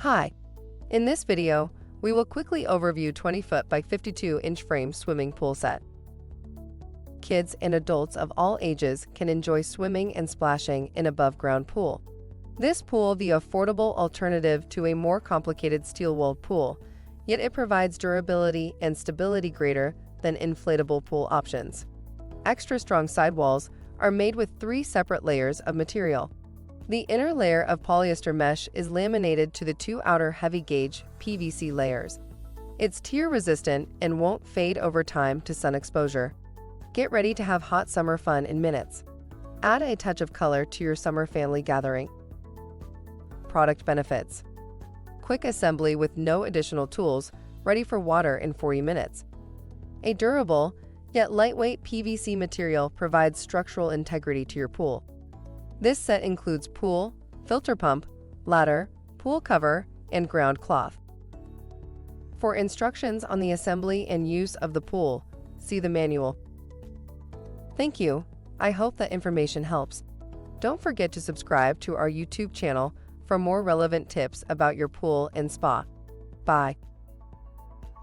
Hi, in this video, we will quickly overview 20-foot by 52-inch frame swimming pool set. Kids and adults of all ages can enjoy swimming and splashing in above-ground pool. This pool the affordable alternative to a more complicated steel-walled pool, yet it provides durability and stability greater than inflatable pool options. Extra strong sidewalls are made with 3 separate layers of material. The inner layer of polyester mesh is laminated to the 2 outer heavy-gauge PVC layers. It's tear-resistant and won't fade over time to sun exposure. Get ready to have hot summer fun in minutes. Add a touch of color to your summer family gathering. Product benefits: quick assembly with no additional tools, ready for water in 40 minutes. A durable, yet lightweight PVC material provides structural integrity to your pool. This set includes pool, filter pump, ladder, pool cover, and ground cloth. For instructions on the assembly and use of the pool, see the manual. Thank you. I hope that information helps. Don't forget to subscribe to our YouTube channel for more relevant tips about your pool and spa. Bye.